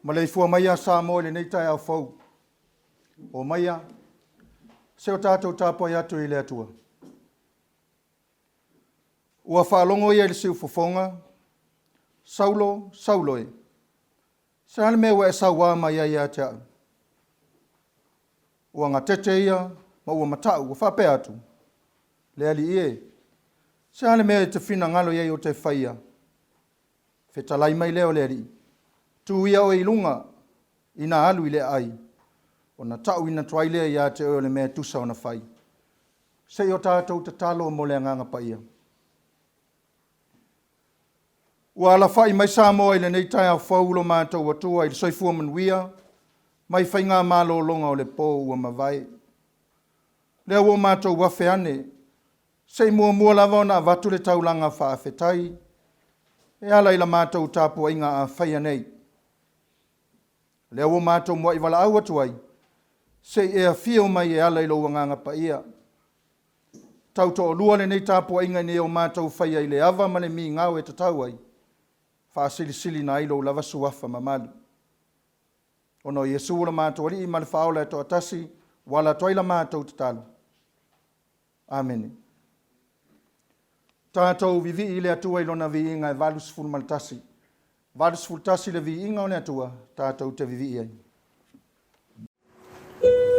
Malay fua maya sa mo le nei tai au fau. O maya se o tātou tāpua i atu i le atua. Ua whaalongo ia le siu fofonga, saulo e. Se hane mea ua e saua mai ia ia te au. Ua ngā tete ia, ma ua matau, ua whapea atu. Le ali ie, se hane mea te whina ngalo ia i o te whaia. Whetalai mai leo le ali. Tu ia o ilunga, ina alu i le ai. O na tau ina tuailea ia te o le mea tusa o na whai. Se o tātou te talo mo le nganga pa ia. Ua ala whai mai sa moa i le nei tai au whaulo mātou atua i le soifua manuia, mai whainga mālo longa o le pō ua mawai. Lea ua mātou wafe ane, se mua lava o na avatu le taulanga whaafetai, e ala i la mātou tāpua inga a whaia nei. Lea ua mātou mua i wala au atuai, se e a fio mai e ala i lo nganga pa ia. Tau to o lua le nei tāpua inga ni o mātou whaia i le ava ma le mi ngau e tatau ai. Whaasili na ilo lava suafa mamalu. Ono Yesu ula mātou ali i male whaola e to atasi, wala toila mātou tatalu. Amen. Tātou vivi i le atua i lona vi inga e valus fulu maltasi. Valus fulu tasi le vi inga o le atua, tātou te vivi i ai. Oh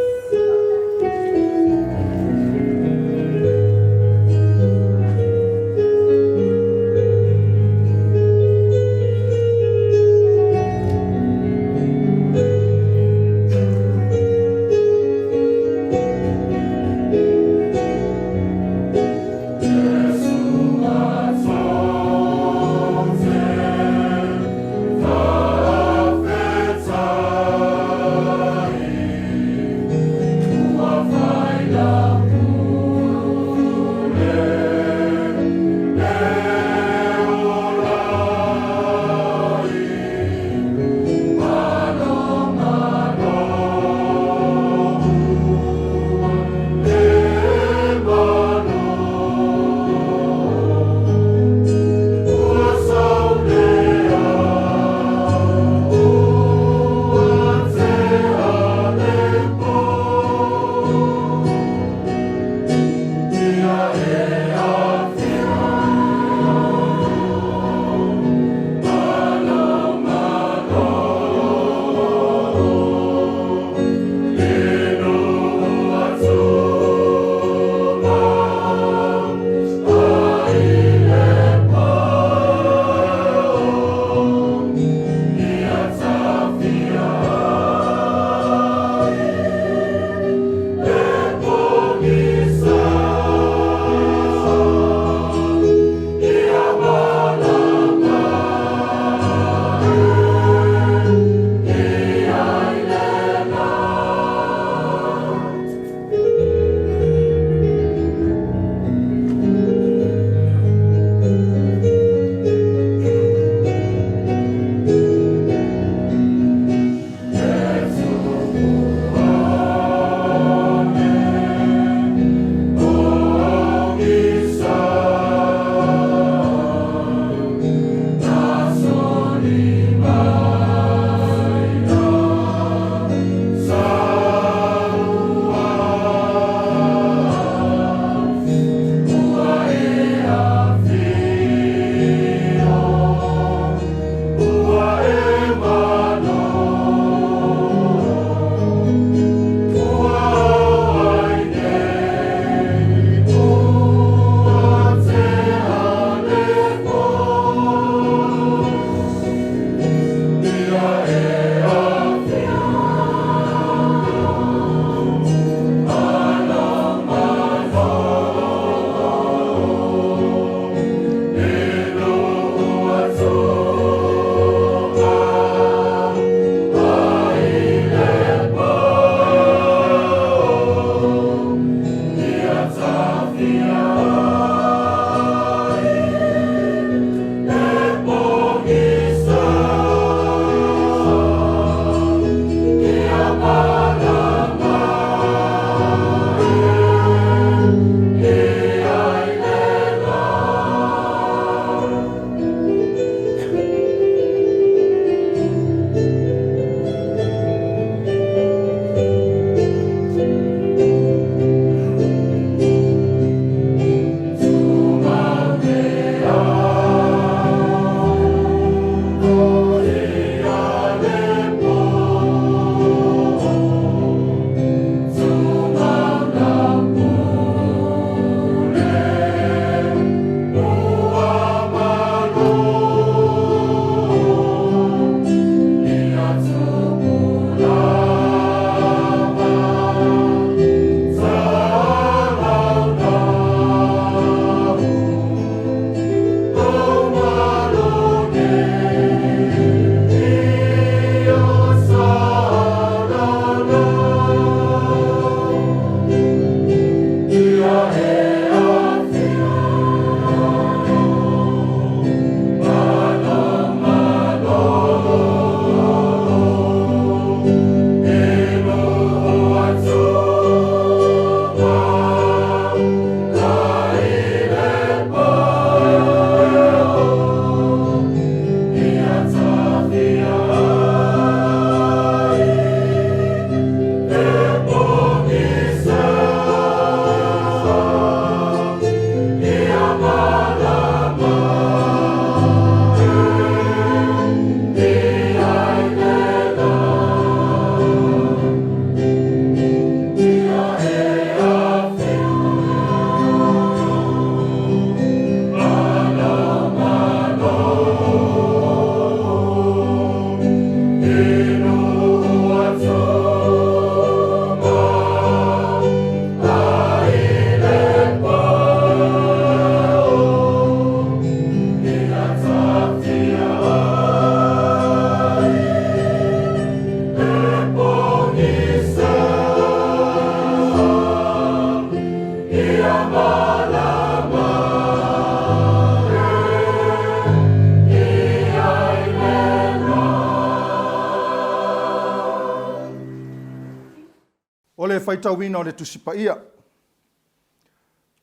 faitau wina o le tusipa ia.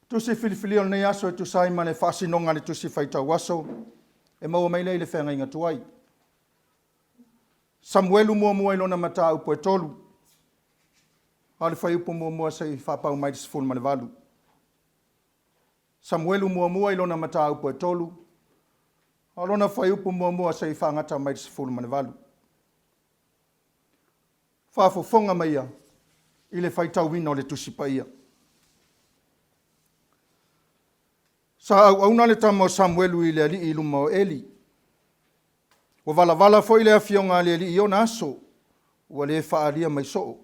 Tusi filifili o nei aso e tusai ma le whasinonga le tusi faitau aso, e maua mai le whenga inga tuai. Samuelu mua ilona mata upo e tolu, a le whai upo mua se i whapau mai tisifulu ma le walu. Samuelu mua ilona mata upo e tolu, a lona whai upo mua se i whangata mai tisifulu ma le walu. Whafofonga mai ia, i le faitau wina o le tusipa ia. Sa auna le tamo Samuelu i le ali i luma o Eli. O vala foi le afionga le ali i o naso, ua le whaalia mai soo.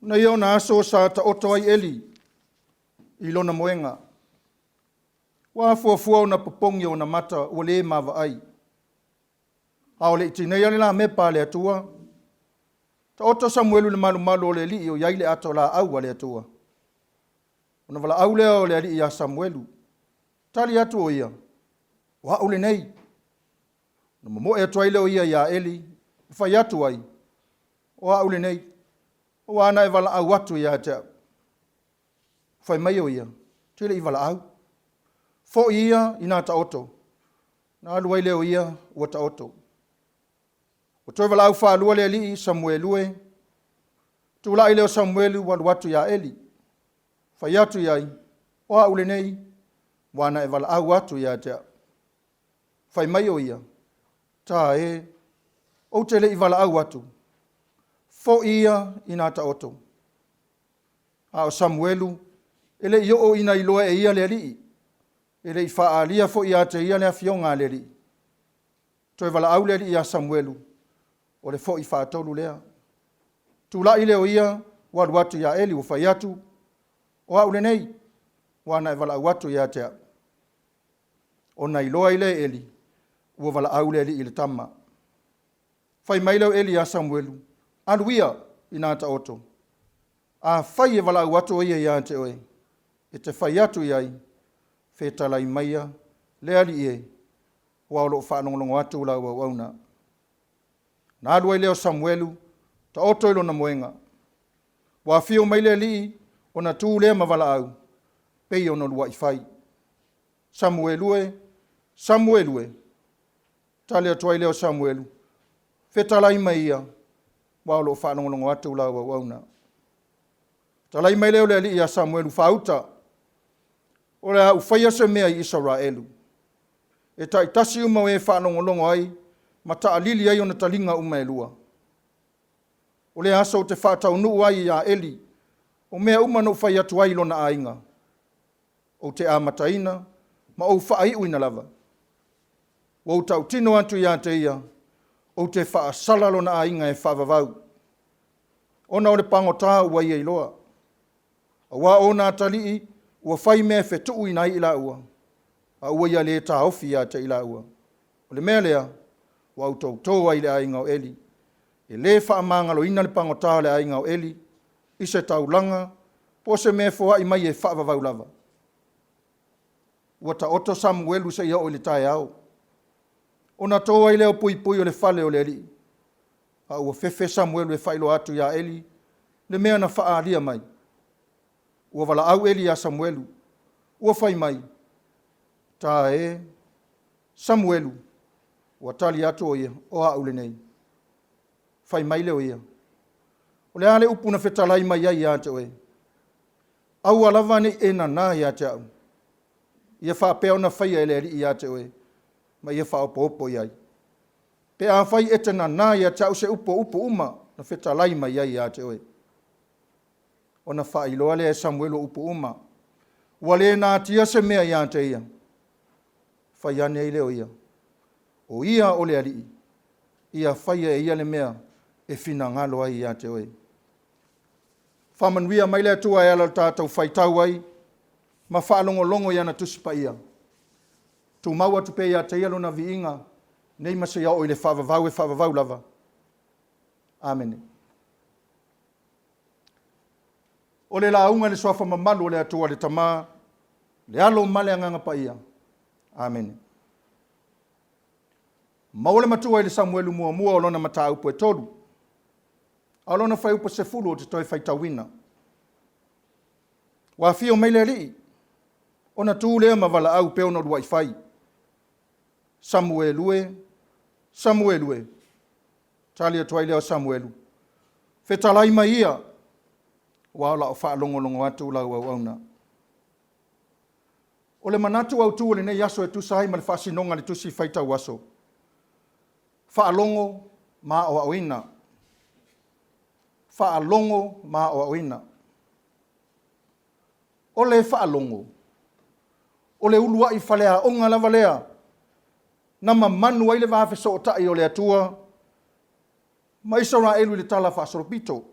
Na i o naso sa ta oto ai Eli, i lona moenga. Wa fuafua o na popongi o na mata o le mawa ai. A o le itinei ale la mepa le atua. Ta oto Samuelu le malu o le ali i o iai le ato la au le atua. Ona wala au lea o le ali ia Samuelu. Tali atu o ia. Wa ule nei. Na mo e atu ai leo ia ia Eli. Whai atu ai. Wa ule nei. Wa ana e wala au atu ia te. Whai mai o ia. Tile i wala au. Fo ia ina ta oto. Na alu ai leo ia ua ta oto. O toi wala au wha alua le ali Samuelu e. Tula ai leo Samuelu walu atu ia Eli. Whai atu iai, oa ule nei, wana e wala au atu ia te. Whai mai o ia, tā e, o te le i wala au atu. Fo ia ina ta oto. A o Samuelu, ele i o ina i loa e ia le ali. Ele i wha alia fo ia te ia le afionga le ali. Toi wala au le ali ia Samuelu, o le fo i wha tolu lea. Tula i leo ia, walu atu ia Eli o whai atu, oa ule nei, wana e wala au atu ia tea. O na iloa ile Eli, ua wala au le ili tama. Whai mailau Eli a Samuelu, anuia ina ta oto. A whai e wala au atu ia te oe. E te whai atu iai, whetalai maia, le ali e, wa olo whanongonongo atu ula ua wauna. Na alua leo Samuelu, ta oto ilo na moenga. Wa fio maile li, ona tu le mawala au, pei ono lua i whai. Samuelu e, tale atuai leo Samuelu, whetalai mai ia, waulo whanongolongo atu la wa wauna. Talai mai leo le li ia Samuelu whauta, o le au whaia se mea i Israelu. E ta itasi umau e whanongolongo ai, ma ta alili ai ona talinga uma e lua. O le asa o te whatau nuu ai ia Eli, o mea uma no whai atu ai lona ainga. O te amataina, ma o whai uina lava. O tau tino atu ia te ia, o te wha sala lona ainga e whavavau. Ona o le pangota ua ia iloa. A wā o nā talii, ua whai mea whetuu ina i ila ua. A ua ia le tā ofi ia te ila ua. O le mea lea, wa au tau tō ai le ainga o Eli. E le wha mangalo ina le pangota le ainga o Eli, i se taulanga, po se me foa i mai e whaavavau lava. Ua ta oto Samuelu se ia o le tae au. O na toa i leo pui o le fale o le Eli. A ua fefe Samuelu e whailo atu ia Eli, le mea na whaalia mai. Ua wala au Eli a Samuelu, ua whai mai. Ta e, Samuelu, ua tali atu o ia, o a ule nei. Whai mai leo ia. O le ale upuna whetalai mai ai ia te oe. Au alawa ni e na nā ia te au. Ia whapea ona whai e le ali ia te oe. Ma ia whaopo iai. Pe a whai e te na nā ia te au se upo uma na whetalai mai ai ia te oe. Ona whai loa le Samuelu upo uma. Ua le nā tia se mea ia te ia. Whai ane i leo ia. O ia o le ali. Ia whai e ia le mea e whina ngalo ai ia te oe. Whamanuia mai lea tua e ala tātou whaitau ai, ma whaalongolongo ia na tusipa ia. Tu maua tupe ia te ialo na viinga, nei masa ia o le whavavau lava. Amen. O le launga le soafa mamalu o le atua le tama, le alo male anganga pa ia. Amen. Maole matua i le Samuelu mua o lona mataupu e tolu. Alona fai upa se fulu o te toi fai tawina. Wa fio mai le li. Ona tu lea mavala au pe ona ruai fai. Samuelue. Talia tuai leo Samuelu. Fetalai mai ia. Wa la o faa longo atu la au auna. O le manatu au tu le nei aso e tu sai ma le whaasinonga le tusi whaita waso. Whaalongo ma o awina. Whaalongo ma o awina. O le whaalongo. O le ulua i whalea onga lava lea. Nama manu ai le wafe so o tai o le atua. Ma isora elu le tala whaasoropito.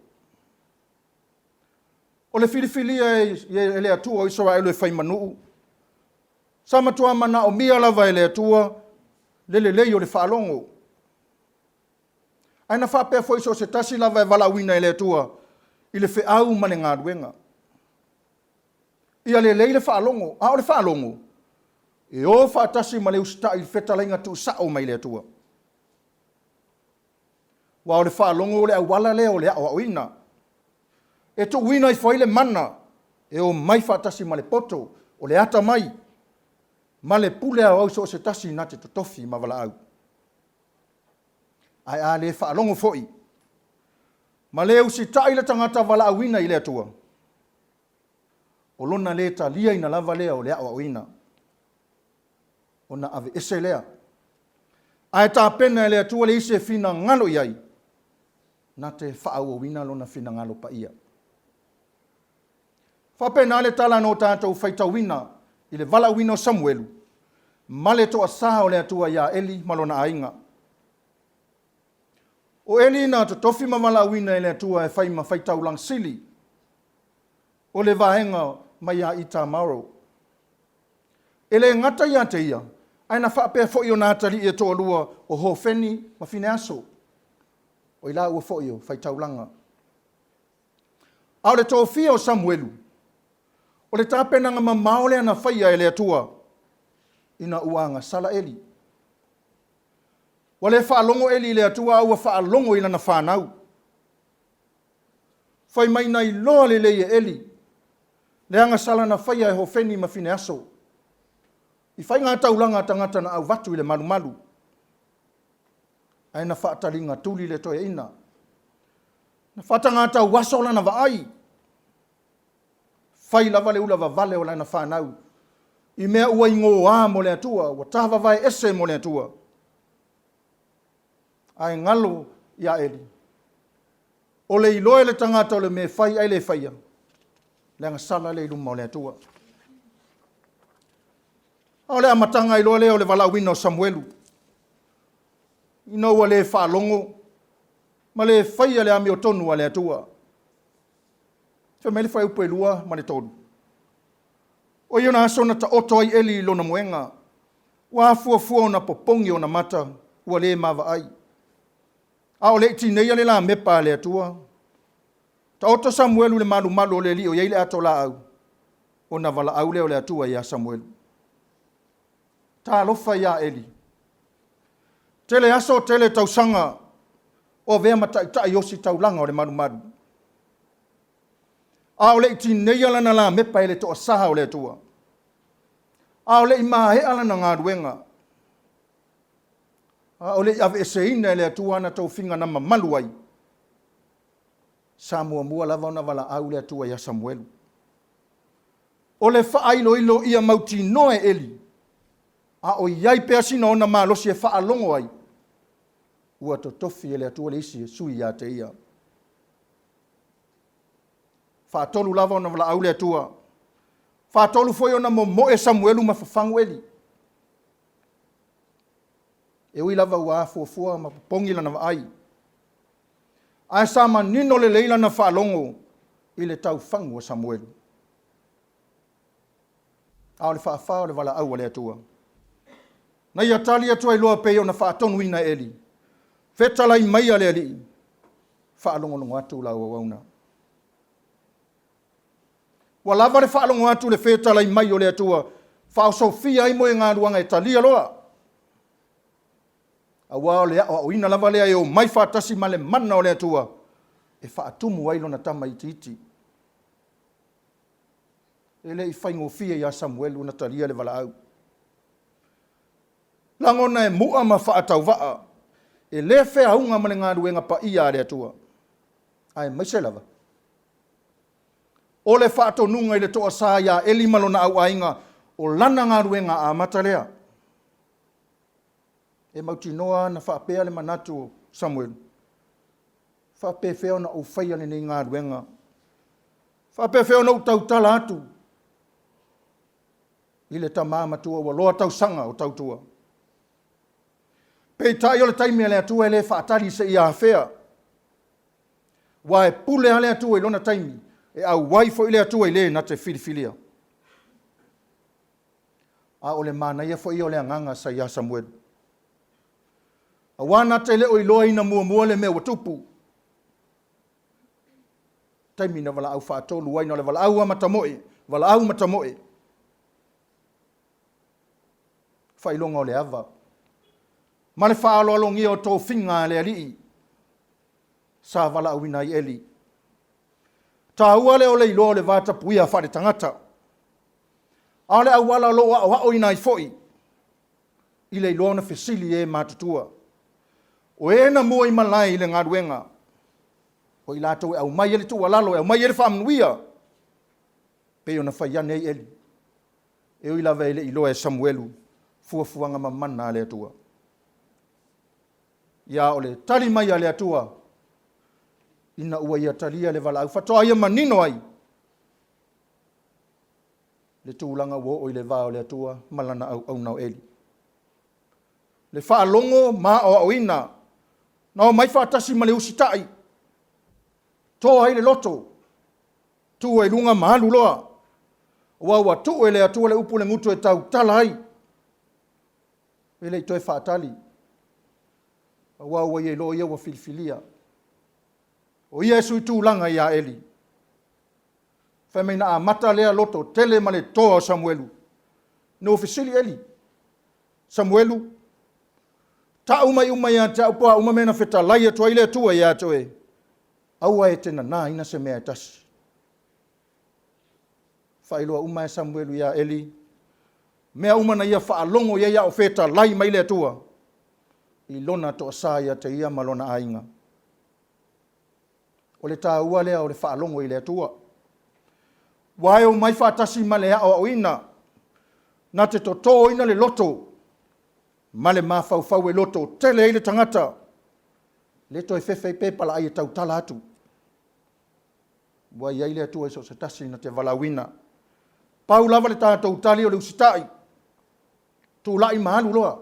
O le filifilia e le atua o isora elu e whaimanu. Sama tua mana o mia lava e le atua. Lele lei o le whaalongo. Aina whapea foi so se tasi lava e wala wina e le atua. I le whiau mane ngā ruenga. Ia le lei le whaalongo. A o le whaalongo. E o whaatasi ma le usta i whetalainga tu sao mai le atua. Wa o le whaalongo o le awala lea o le au awina. E tu wina i whaile mana. E o mai whaatasi ma le poto. O le ata mai. Ma le pule au so se tasi na te totofi ma wala au. Ai a le whaalongo foi. Ma le usi tai le tangata wala awina i le atua. O lona le ta lia ina lava lea o le au awina. O na ave ese lea. Ai ta pena e le atua le ise fina ngalo iai. Na te whaau awina lona fina ngalo pa ia. Whapena le tala no tātou whaitawina i le wala wina o Samuelu. Male toa saha o le atua ia Eli malona ainga. O Eli na to tofi ma wala wina i le atua e whaima whaitau lang sili. O le vahenga mai a ita maro. Ele ngata ia te ia. Aina whapea fo i o nātari e toa lua o Hofeni ma fine aso. O ila ua fo i o whaitau langa. Au le tō fia o Samuelu. O le tāpenanga ma maole ana whaia e le atua. Ina uanga sala Eli. Wa le whaalongo Eli le atua au a whaalongo ila na whanau. Whai mai nei loa le leie Eli. Le anga sala na whaia e Hofeni ma fine aso. I whai ngā taulanga tangata na au watu i le malu. Aina whaataringa tuli le toe ina. Na whatanga tau waso lana wa ai. Whai lava le ula wa vale o lana whanau. I mea ua ingo wā mo le atua. Wa tawa vai ese mo le atua. Ai ngalo ia Eli. O le iloe le tangata o le me whai ai le whaia. Le anga sala le iluma o le atua. O le amatanga iloa le o le wala wina o Samuelu. Ino ua le whaalongo. Ma le whaia le ami o tonu a le atua. Fe mele whai upo e lua ma le tonu. O iona asona ta oto ai Eli lona muenga. Wa fua o na popongi o na mata. Ua le mawa ai. A o le iti neia le la mepa le atua. Ta oto Samuelu le malu o le li o yeile ato la au. O na wala au le o le atua ia Samuelu. Ta alofa ia Eli. Tele aso tele tausanga. O vea matai yosi taulanga o le malu. A o le iti neia lana la mepa ele to saha o le atua. A o le ima he ala na ngā ruenga. A o le ave eseina ele atua na tau finga na mamalu ai. Samua mua lava ona wala au le atua ia Samuelu. O le whaailo ilo ia mauti noe Eli. A o iai pea sina ona malosi e whaalongo ai. Ua to tofi ele atua le isi e sui ia te ia. Whaatolu lava ona wala au le atua. Whaatolu foi ona mo e Samuelu ma whafangu Eli. E ui lava ua fua ma pongi lana wa ai. Ai sama nino le leila na whaalongo i le tau whangu o Samuelu. Ao le whaafao le wala au le atua. Na ia tali atua i loa peo na whaatonu ina Eli. Whetalai mai ale ali. Whaalongo atu la ua wauna. Wa lava le whaalongo atu le whetalai mai o le atua. Whao Sofia ai moe ngā ruanga e talia loa. A wao le o ina lava lea e o mai whaatasi ma le mana o le atua. e whaatumu wailo na tama iti. Ele i whaingofia ia Samuelu na talia le wala au. Langona e mua ma whaatau waa. E le whea hunga mane ngā ruenga pa ia rea tua. Ai maise lava. O le whaato nunga i le toa sā ia eli malona au ainga o lana ngā ruenga a matalea. E mauti noa na whaapea le manatu Samuelu. Whaapea whea na o whaia le nei ngā ruenga. Whaapea whea na o tautala atu. I le tamama tua wa loa tau sanga o tautua. Pei tai o le taimi a le atua e le whaatari se ia whea. Wa e pule a le atua i lona taimi. E au waifo i le atua i le na te whiriwhiria. A o le mana ia fo i o le anganga sa ia Samuelu. A wana te leo i loa ina mua le mea watupu. Taimi na wala au whaatolu waina le wala au matamoe. Wala au matamoe. Whailonga o le ava. Ma le whaaloalongi o tō whinga le alii. Sa wala au ina i eli. Tā ua le o le iloa le vata puia whare tangata. A le au wala loa o hao ina i foi. I le iloa na whesili e mātutua. O e na mua i malai i le ngā ruenga. O i lātou e au mai ele tua lalo, e au mai ele whaamnuia. Peo na whaiane i eli. E o i lawe ele iloa e Samuelu. Fuafuanga mamana le atua. Ia o le tali mai a le atua. Ina ua ia talia le wala au. Fatoa ia manino ai. Le tūlanga wo o i le vao le atua. Malana au nao eli. Le whaalongo ma o ina. Nao mai whaatasi ma le usitai. Tō ai le loto. Tu e lunga mahalu loa. Wa tu e le atua le upu le ngutu e tau tala ai. Ele toi whaatali. Wa ye lo ia wa filfilia. O ia sui tūlanga ia eli. Whameina a mata lea loto tele ma le toa Samuelu. No ofisili eli. Samuelu. Ta umai a te upua umamena wheta laia tua ile tua ia toe. Aua e tena nā ina se mea tasi. Whailoa umai Samuelu ia eli. Mea umana ia whaalongo ia o wheta lai mai le tua. I lona toa sā ia te ia malona ainga. O le tā ua lea o le whaalongo i le tua. Wae o mai whaatasi ma le ao ina. Na te tō ina le loto. Ma le mawhauwhau e loto. Tele i le tangata. Le toi whewhei pepala ai e tau tala atu. Wae ia i le atua i so se tasi na te walawina. Pau lava le tātou tali o le usitai. Tu lai mahalu loa.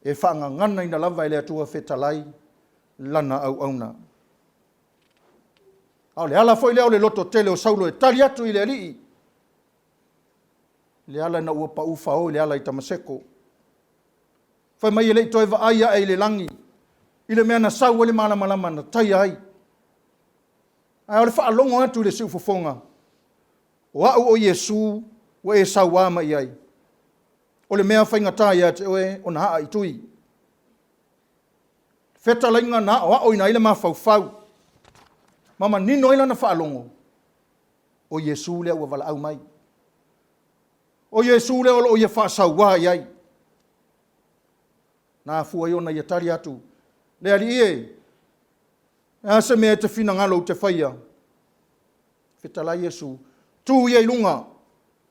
E whaanga ngana ina lava i le atua whetalai. Lana au auna. Au le ala foi leo le loto tele o saulo e tali atu i le alii. Le ala na ua pa ufa o le ala i tamaseko. Fai mai ele i toi va aia e le langi. I le mea na sau ele malama na tai ai. Ai o le whaalongo atu le siu fofonga. O au o Yesu wa e sau wama i ai. O le mea whainga tai ate oe o na haa i tui. Feta lainga na o au ina ile ma fau. Mama nino ila na whaalongo. O Yesu lea ua wala au mai. O Yesu lea o ia whaasau wā iai. Nā fua iona ia tari atu. Lea li ie. Asa mea te whina ngalo te whaia. Whetala Yesu. Tu ia ilunga.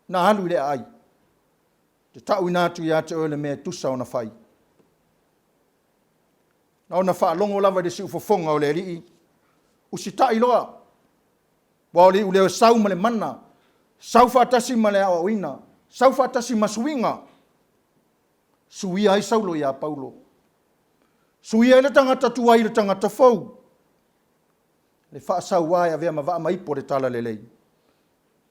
Nā halu lea ai. Te tau inatu ia te oele mea tusa o na whai. Na o na whaalongo lava de si ufofonga o le rii. Usitai loa. Wa ole uleo sau male mana. Sau whaatasi male awa wina. Sau whaatasi masuinga. Suia ai saulo ia Paulo. Suia ile tangata tua ile tangata fau. Le whaasau wai a vea ma waa maipo le tala lelei.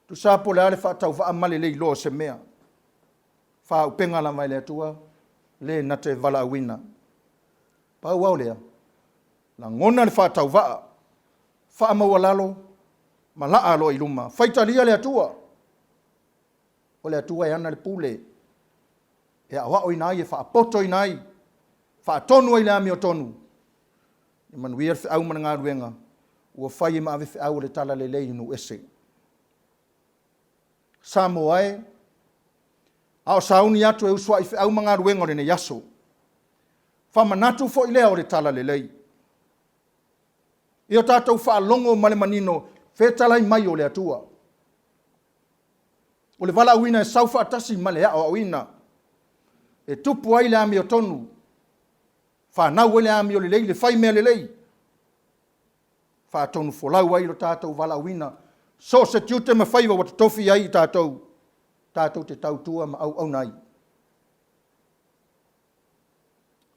Tu sapo le ale whaatau waa male lei lo se mea. Wha upenga la mai le atua. Le nate vala awina. Pau wau lea. Na ngona le whaatau waa. Wha mawalalo, ma laa alo i luma. Whaitalia le atua. O le atua e ana le pule. E awa o inai, e wha apoto inai. Wha atonu ai le ami o tonu. I manuia au mana ngā ruenga. ua whai ma ave au le tala le lei nu ese. Samoae, ao sauni atu e uswa i au mga ruenga le ne yaso. Whamanatu fo i lea o le tala le lei. Ia tātou whaalongo male manino, whetalai mai o le atua. O le wala awina e saufa atasi male a o awina. E tupu ai le ami o tonu. Whanau le ami o le lei, le whai mea le lei. Whaatonu folau ai lo tātou wala awina. So se tiute ma whaiwa wata tofi ai tātou. Tātou te tautua ma au nai.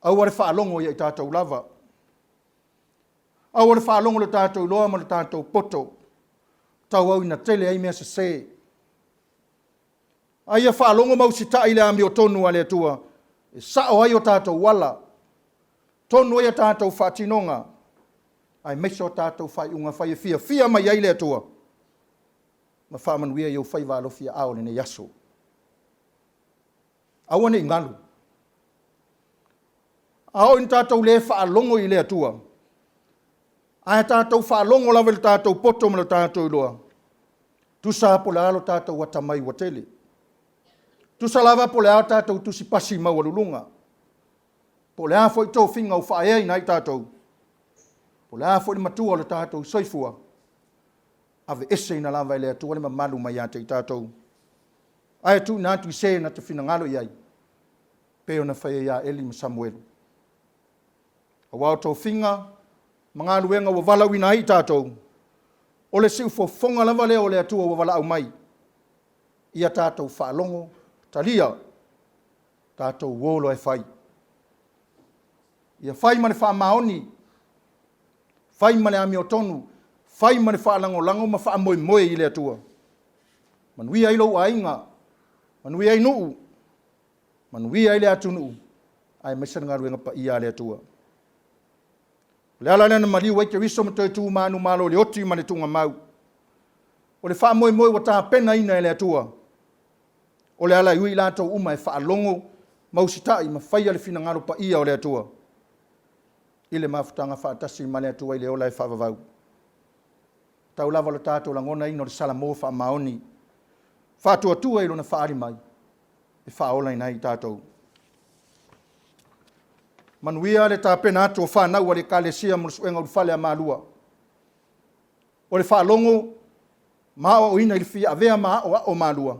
Au are whaalongo i tātou lava. Au are whaalongo le tātou loa ma le tātou poto. Tau au ina tele ai mea se se. Ai a whaalongo mau si tai le ami o tonu ale atua. E sao ai o tātou wala. Tonu ai a tātou whaatinonga. Ai meso tātou whai unga whai e fia. Fia mai ai le atua. Ma whaamanuia i au whai walo fia ao le ne yaso. Au ane ingalu. Ao in tātou le whaalongo i le atua. Ai tātou whaalongo lawe le tātou poto ma le tātou loa. Tu sa po le alo tātou watamai watele. Tu sa lava po le alo tātou tu si pasi mawalulunga. Po le afo i tō whinga u whaeai nai tātou. Po le afo i matua le tātou soifua. Ave ese ina lava i le atua le mamalu mai ate i tātou. Ai tu nātu i se na te whinangalo iai. Peo na whaia ia Eli ma Samuelu. A wao tō whinga, mga luenga wa wala wina ai tātou. O le siu fonga lava leo le atua wa wala au mai. Ia tātou whaalongo, talia, tātou wolo e whai. Ia whai mane wha maoni, whai mane ami o tonu, whai mane wha lango lango ma wha moe moe i le atua. Manui ai lau ainga, manui ai nuu, manui ai le atu nuu, ai mesa ngā ruenga pa ia le atua. Le ala lena mali wai ke riso matoe tu manu malo le oti mane tunga mau. O le wha moe moe wa tā pena ina le atua. O le ala iui lātou uma e wha alongo mausitai ma whaia le fina ngaro pa ia o le atua. Ile mafutanga wha atasi ma le atua i le ola e wha vavau. Tau lava lo tātou langona ino le salamo wha maoni. Wha tua tua ilo na wha ari mai. E wha ola inai tātou. Manuia le tāpena atu o whanau a le kālesia mo le suenga u whale a mālua. O le whaalongo, maa o ina ili fia avea maa o mālua.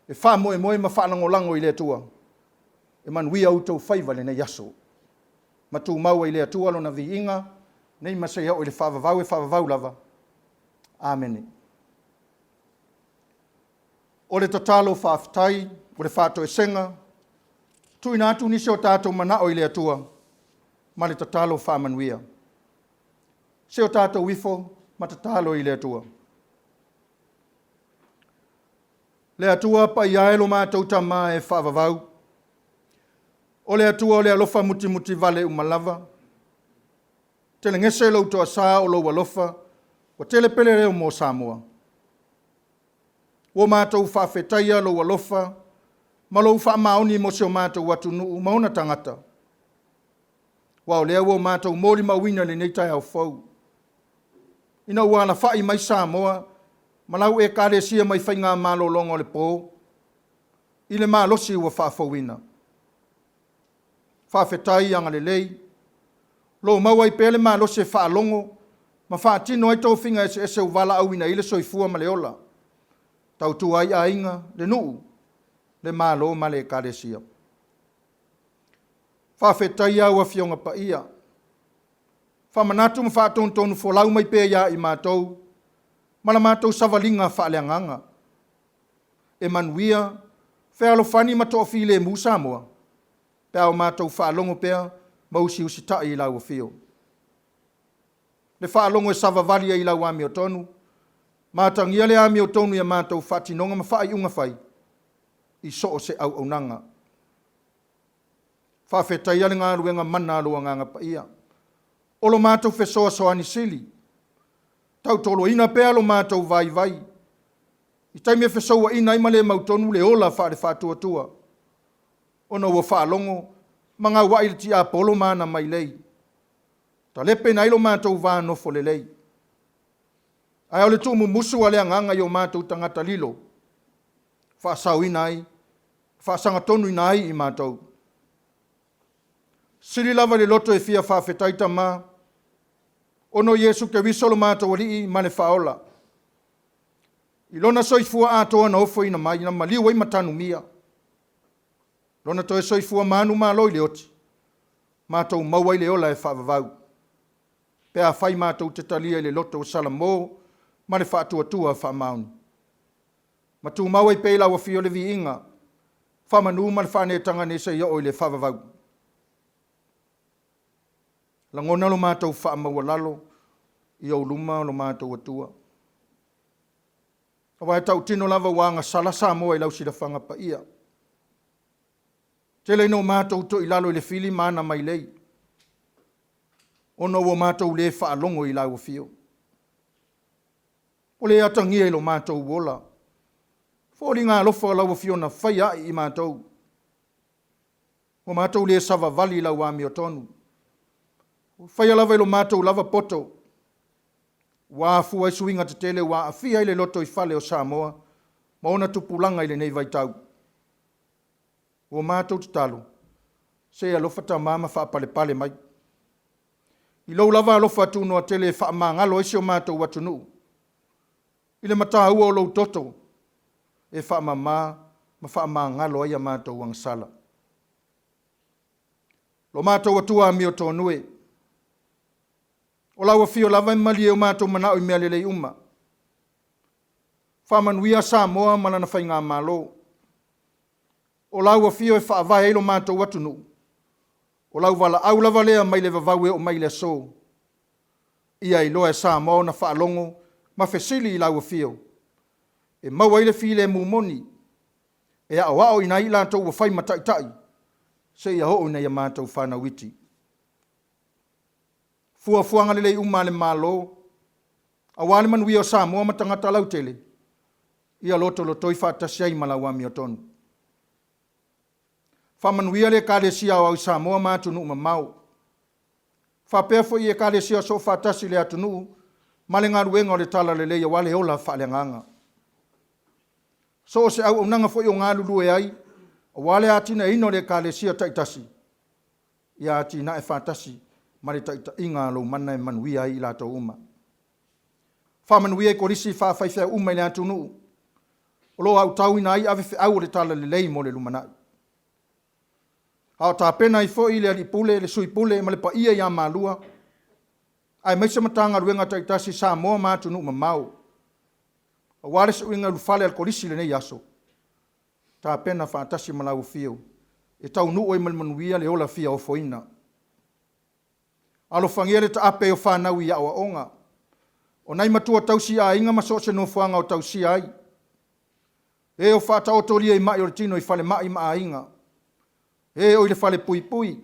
E wha moe moe ma whanango lango i le atua. E manuia utou whaiva le ne yaso. Matu maua i le atua lo na vi inga, nei masaya o le whavavau e whavavau lava. Amene. O le tatalo whaafitai, o le whāto e senga, tui nā tu nisi o tātou mana o i le atua, ma le tatalo whamanuia. Se o tātou wifo, ma tatalo i le atua. Le atua pa i aelo mātou tama e whaavavau. O le atua o le alofa muti muti vale umalava. Tele ngese lau toa sā o lau alofa, o tele pele reo mō Samoa. O mātou whaafetaia lau alofa, ma lou wha maoni mo se o mātou watu nuu mauna tangata. Wao lea o mātou mōri mawina le neitai au fau. Ina ua ala whai mai Samoa, ma lau e kāre sia mai whainga mālo longo le pō. I le mālosi ua whaafauina. Whaafetai anga le lei. Lo mawai pele mālosi e whaalongo, ma whaatino ai tau whinga ese uwala auina i le soifua ma le ola. Tau tu ai a inga le nuu. Le malo ma le kāresia. Whawhetai au a fionga pa ia. Whamanatu ma whaatontonu wholau mai pēr ia i mātou. Mala mātou savalinga whaaleanganga. E manuia, whealo whani ma toa while mu Samoa. Pea o mātou whaalongo pēr, mausi usi tai i lau a fio. Le whaalongo e savavalia i lau ami o tonu. Mātangia le ami o tonu ia mātou whatinonga ma whai unga whai. I so se au au nanga. Whawhetai ale ngā ruenga mana alua nganga pa ia. Olo mātou whesoa soani sili. Tau tolo ina pēalo mātou vai vai. I taimia whesoa ina ima le mautonu le ola whaare whātua tua. Ono ua whaalongo, mga waile ti apolo mana mai lei. Ta lepe na ilo mātou vānofo le lei. Ai ole tu musu ale nganga yo mātou tangata lilo. Whaasau inai, whaasanga tonu inai i mātou. Siri lava le loto e fia whawhetaita mā. Ono Yesu ke wisolo mātou alii mane whaola. I lona soifua atoa na ofo ina mai, na maliu wai matanu mia. Lona toe soifua manu māloi le oti. Mātou mauai le ola e whaavavau. Pea whai mātou te talia le loto o Salamo, mane whaatua whaamauni. Matu mauai peila wa fio le vi inga, whamanu mane whanetanga ne se ioi le whaavavau. Langona lo mātou whaamaua lalo, i au luma lo mātou atua. Awai tau tino lava wanga sala Samoa i lau sira whanga pa ia. Tele no mātou to i lalo i le fili mana mai lei. Ono o mātou le whaalongo i lau fio. O le atangia i lo mātou wola. Fōri ngā lofa lau fio na whaia i mātou. O mātou le sava vali lau wami o tonu. Whaia lava i lo mātou lava poto. Wa fua suinga te tele wa afia i le loto i whale o Samoa. Ma ona tupulanga i le nei vai tau. O mātou te talo. Se alofa ta mama wha pale pale mai. I lau lava alofa atu noa tele wha mangalo isi o mātou watunu. I le mata ua o lau toto. E wha mama ma wha mangalo ai a mātou wang sala. Lo mātou atua mi o tōnue. O lau a fio lava mali o mātou manao i mea lelei uma. Whamanuia Samoa manana whai ngā mālo. O lau a fio e whaavai eilo mātou watunu. O lau wala au lava lea mai le vavaue o mai le so. Ia i loa e Samoa na whaalongo ma fesili i lau a fio. E maua i le file mumoni. E a wao ina i lātou wa whai mataitai. Se ia ho ina i a mātou whana witi. Fuafuanga lelei uma le malo. A wale manuia o Samoa matangata lau tele. Ia loto lo toi whaatasi ai malawami o tonu. Whamanuia le kālesia o au Samoa mātunu mau. Whapea fo i e kālesia so whaatasi le atunu. Male ngā ruenga o le tala le leia wale ola whaale nganga. So se au unanga fo i o ngā lulu e ai. Wale atina ino le kālesia taitasi. Ia atina e whaatasi. Mare taita inga lo mana e manuia i lato uma. Whamanuia e korisi whawhaiwhia uma i le atunu. O lo au tau ina ai ave au le tala le lei mo le lumanai. Ao tā pena i fo i le alipule, le sui pule, ma le pa ia i a malua. Ai maisa matanga ruenga taitasi Samoa mātunu mau. A wale se uinga lufale al korisi le nei aso. Tā pena whaatasi malau fio. E tau nuu i malmanuia le ola fia o foina. Alo whangiere ta ape o whanau i awa onga. O nei matua tausi a inga maso se no whanga o tausi ai. E o whata o toria i mai o tino i whale mai ma a inga. E o i le whale pui pui.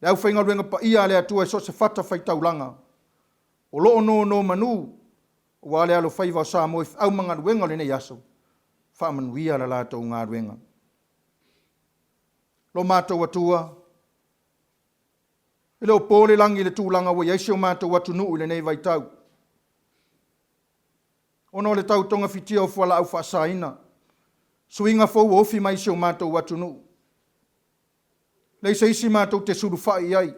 Le au whainga ruenga pa ia le atua e so se whata whai taulanga. O loo no manu. O wale alo whaiva o Samoa au manga ruenga le nei aso. Whamanuia la lato ngā ruenga. Lo mātou atua. Ele o pole langi le tūlanga wa yaisi o mātou watu nuu le nei vai tau. Ono le tau tonga fitia o fuala au whaasaina. Suinga fau ofi mai si o mātou watu nuu. Leisa isi mātou te suru whai ai.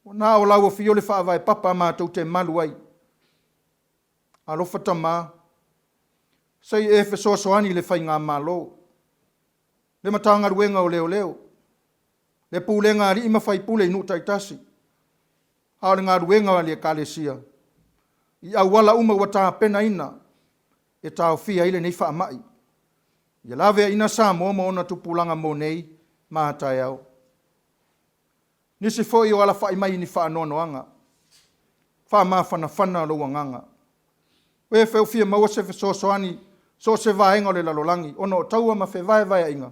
O nā o lau o fio le whaavai papa mātou te malu ai. Alofa tamā. Sei e fe soasoani le whai ngā mālo. Le matanga ruenga o leo leo. Le pūlenga ari ima whai pule inu taitasi. Hao le ngā ruenga le kālesia. I au wala uma wa tā pena ina. E tāo fia ile nei wha mai. Ia lawe ina Samoa mo ona tupulanga mo nei. Mātai au. Nisi fo i o ala whai mai ni wha anoanoanga. Wha maa whana lo wanganga. Oe wheu fia maua se fe sosoani. So se vaenga o le lalolangi. Ono taua ma fe vai inga.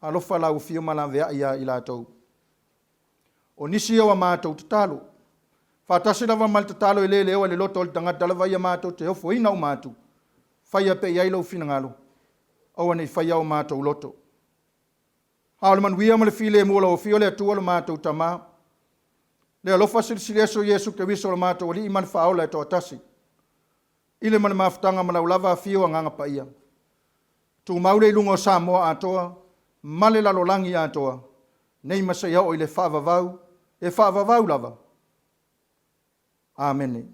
Alofa lau fio malavea ia i lātou. O nisi au a mātou te talo. Whātasi lava mal te talo i le leo le loto o le tangata lava ia mātou te ofo ina o mātou. Whaia pe iai lau fina ngalo. Aua nei whaia o mātou loto. Hao le manuia ma le file e mua o fio le atua lo mātou tamā. Le alofa silisilia so Yesu ke wiso mato wali iman faola to atasi. Ile man maftanga mana ulava fio nganga pa ia. Tu maule lungo Samoa atoa, male la lolangi atoa. Nei masaya o ile whaavavau, e whaavavau lava. Amen.